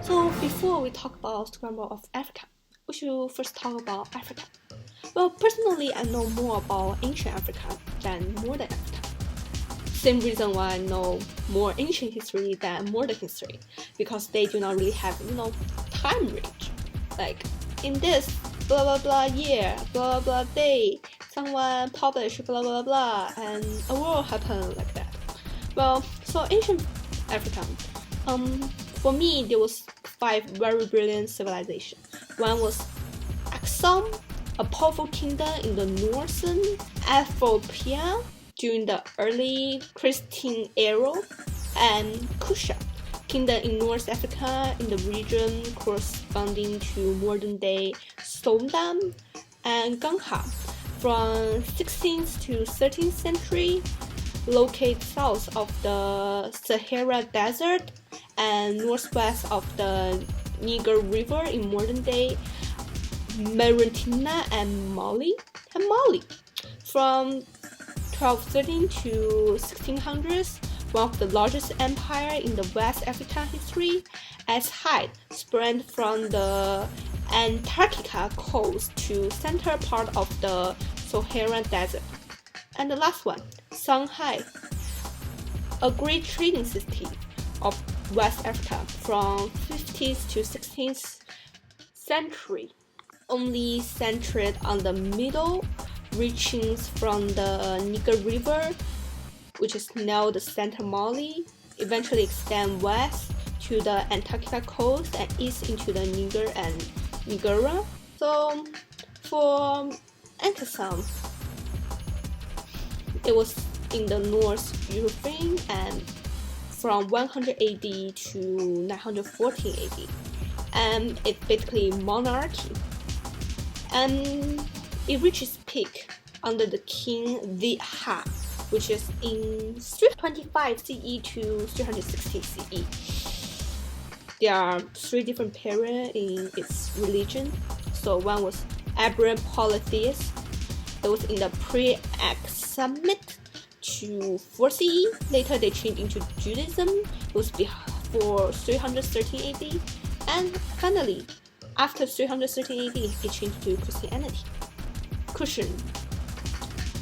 So before we talk about Scramble of Africa, we should first talk about Africa. Well, personally, I know more about ancient Africa than modern Africa. Same reason why I know more ancient history than modern history, because they do not really have, time range. Like, in this blah blah blah year, blah blah day, someone published blah blah blah, and a war happened like that. Well, so ancient Africa, for me, there was 5 very brilliant civilizations. One was Axum, a powerful kingdom in the northern Ethiopia during the early Christian era, and Kusha, kingdom in North Africa in the region corresponding to modern-day Sudan, and Gangha from 16th to 13th century, located south of the Sahara Desert and northwest of the Niger River in modern-day Mauritania and Mali. From 1213 to 1600s, one of the largest empire in the West African history, as height spread from the Antarctica coast to center part of the Saharan Desert. And the last one, Shanghai, a great trading city of West Africa from 15th to 16th century, only centered on the middle reachings from the Niger River, which is now the center Mali, eventually extend west to the Antarctica coast and east into the Niger and Nigeria. So for Ankesam, it was in the North European and from 100 AD to 914 AD, and it's basically monarchy. And it reaches peak under the king Viha, which is in 325 CE to 360 CE. There are 3 different periods in its religion. So one was Abraham polytheist. It was in the pre-Aksumite to 4 CE. Later they changed into Judaism. It was before 313 AD. And finally, after 313 AD, it changed to Christianity. Christian.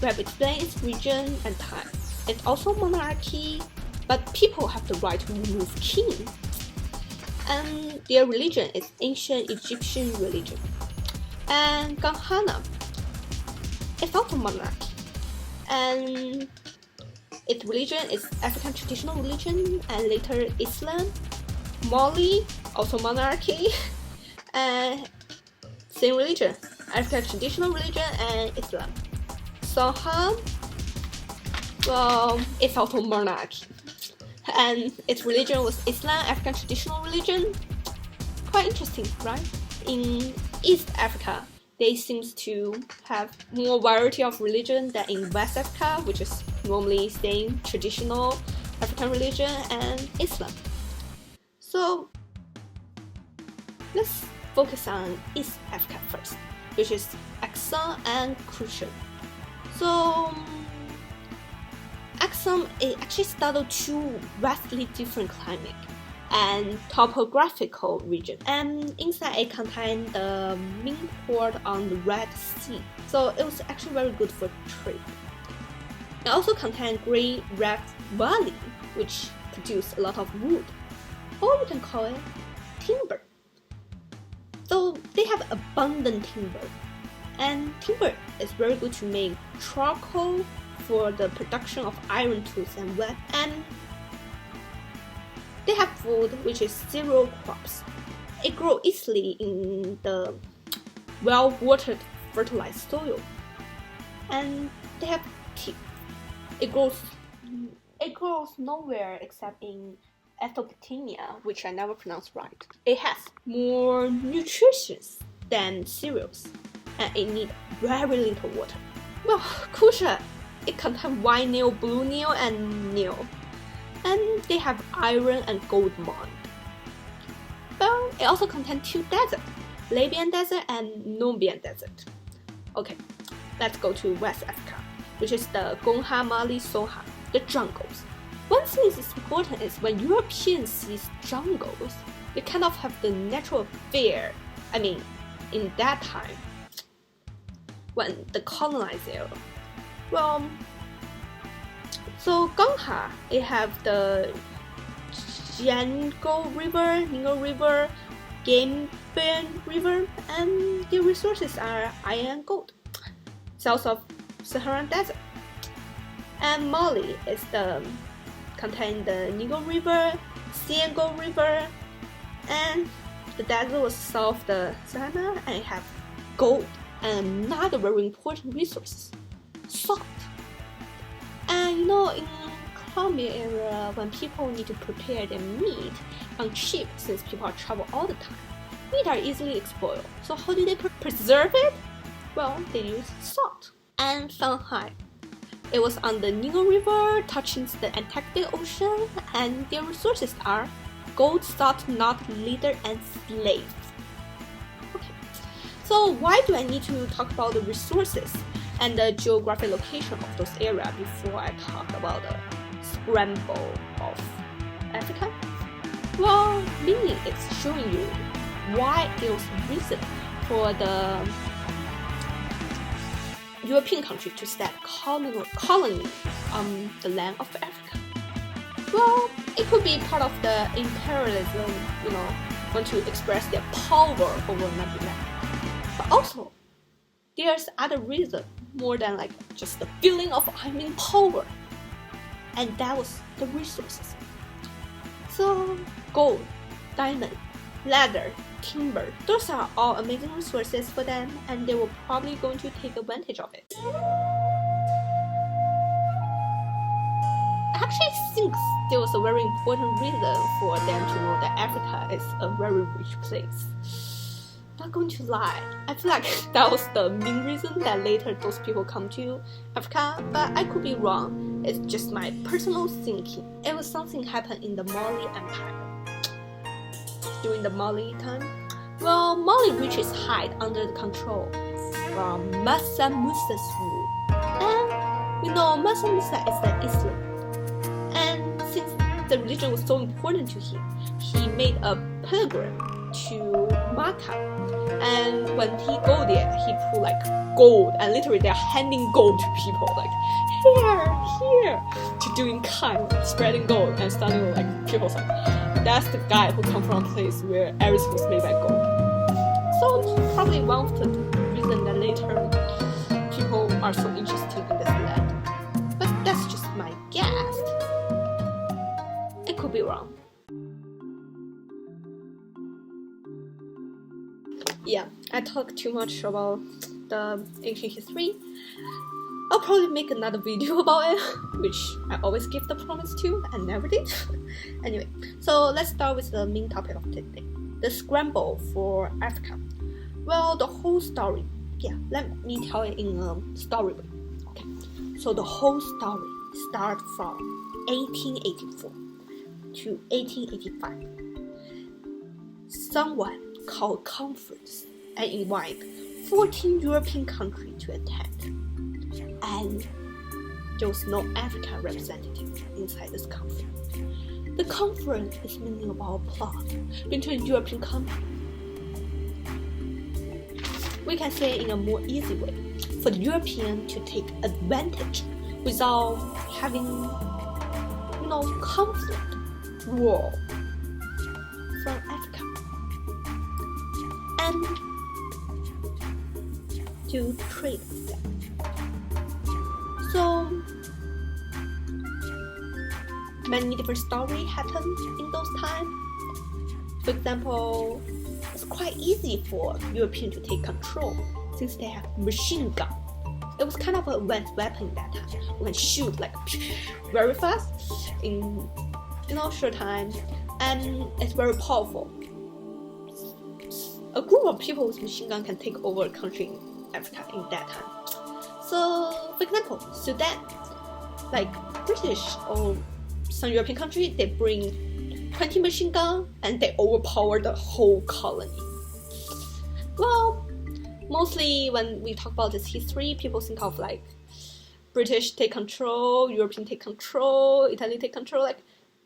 We have explained its region and time. It's also monarchy, but people have the right to remove king. And their religion is ancient Egyptian religion. And Ghana, it's also monarchy. And its religion is African traditional religion and later Islam. Mali, also monarchy. And same religion, African traditional religion and Islam. Soham, well, it's also monarchy, and its religion was Islam, African traditional religion. Quite interesting, right? In East Africa, they seem to have more variety of religion than in West Africa, which is normally same traditional African religion and Islam. So let's focus on East Africa first, which is Axum and Kushan. So Axum is actually started 2 vastly different climate and topographical region, and inside it contained the main port on the Red Sea. So it was actually very good for trade. It also contained Great Rift Valley, which produced a lot of wood, or we can call it timber. So they have abundant timber, and timber is very good to make charcoal for the production of iron tools and wood. And they have food, which is cereal crops. It grows easily in the well-watered, fertilized soil. And they have tea. It grows nowhere except in Ethiopia, which I never pronounced right. It has more nutritious than cereals, and it needs very little water. Well, Kusha, it contains white Nile, blue Nile, and Nile. And they have iron and gold mine. But it also contains 2 deserts, Libyan Desert and Nubian Desert. Okay, let's go to West Africa, which is the Gongha, Mali, Soha, the jungles. One thing is important is when Europeans see jungles, they kind of have the natural fear. I mean, in that time, when the colonized era. Well, so Gangha, it have the Niger River, Gambian River, and the resources are iron and gold, south of Saharan Desert. And Mali is contain the Niger River, Senegal River, and the desert was south of the Sahara, and it have gold and another very important resource, salt. And in Colombia area, when people need to prepare their meat on cheap, since people travel all the time, meat are easily spoiled. So how do they preserve it? Well, they use salt. And Shanghai, it was on the Niger River, touching the Antarctic Ocean, and their resources are gold, salt, nut, leather, and slaves. Okay, so why do I need to talk about the resources and the geographic location of those areas before I talk about the scramble of Africa? Well, meaning it's showing you why there was a reason for the European country to set colony on the land of Africa. Well, it could be part of the imperialism, want to express their power over another land. But also, there's other reason more than just the feeling of I'm in power. And that was the resources. So, gold, diamond, leather, timber, those are all amazing resources for them, and they were probably going to take advantage of it. I actually think there was a very important reason for them to know that Africa is a very rich place. Not going to lie, I feel like that was the main reason that later those people come to Africa, but I could be wrong. It's just my personal thinking. It was something happened in the Mali Empire. During the Mali time, well, Mali reaches height under the control from Mansa Musa's rule. And Mansa Musa is an Islam. And since the religion was so important to him, he made a pilgrim to Mecca. And when he go there, he put gold, and literally they're handing gold to people, here, to doing kind, spreading gold, and starting people that's the guy who come from a place where everything was made by gold. So probably one of the reasons that later people are so interested in this land. But that's just my guess. It could be wrong. Yeah, I talked too much about the ancient history. I'll probably make another video about it, which I always give the promise to and never did. Anyway, so let's start with the main topic of today, the scramble for Africa. Well, the whole story, let me tell it in a story way. Okay, so the whole story starts from 1884 to 1885. Someone called conference and invite 14 European countries to attend. And there was no African representative inside this conference. The conference is meaning about a plot between European countries. We can say it in a more easy way, for the European to take advantage without having, conflict, war from Africa. And to trade with them. So many different stories happened in those times. For example, it's quite easy for Europeans to take control since they have machine gun. It was kind of an advanced weapon at that time. We can shoot very fast in short time, and it's very powerful. A group of people with machine gun can take over a country in Africa in that time. So, for example, Sudan, British or some European country, they bring 20 machine guns and they overpower the whole colony. Well, mostly when we talk about this history, people think of British take control, European take control, Italy take control.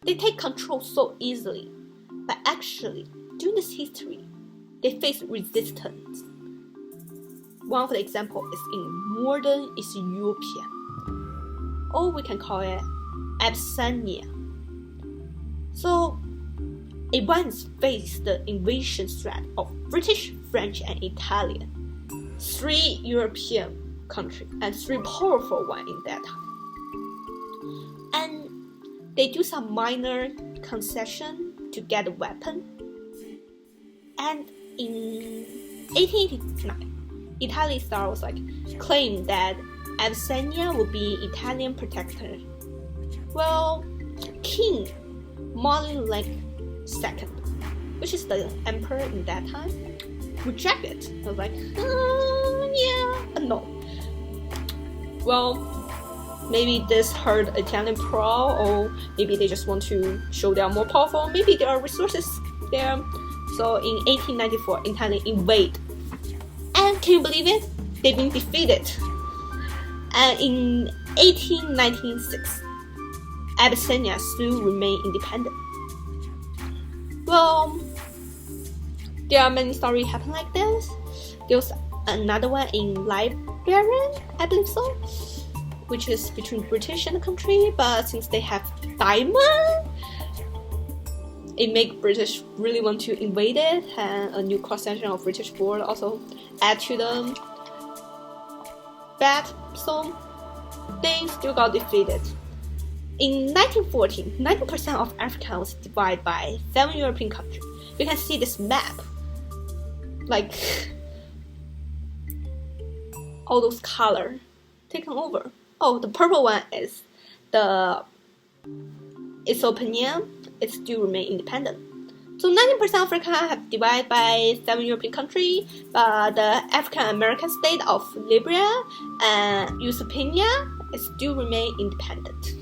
They take control so easily. But actually, during this history, they faced resistance. One of the examples is in modern Ethiopia, or we can call it Abyssinia. So it once faced the invasion threat of British, French, and Italian, 3 European countries and 3 powerful ones in that time. And they do some minor concession to get a weapon. And in 1889, Italy was claimed that Abyssinia would be Italian protectorate. Well, King Menelik II, which is the emperor in that time, rejected it. I was no. Well, maybe this hurt Italian pride, or maybe they just want to show they are more powerful. Maybe there are resources there. So in 1894, Italy invade. And can you believe it? They've been defeated. And in 1896, Abyssinia still remained independent. Well, there are many stories happen like this. There's another one in Liberia, I believe so, which is between British and the country, but since they have diamond, it makes British really want to invade it, and a new cross-section of British border also add to the bad, so they still got defeated. In 1914, 90% of Africa was divided by 7 European countries. You can see this map, all those colors taken over. Oh, the purple one is the Ethiopia. It still remain independent. So 90% of Africa have divided by 7 European countries, but the African American state of Liberia and Ethiopia still remain independent.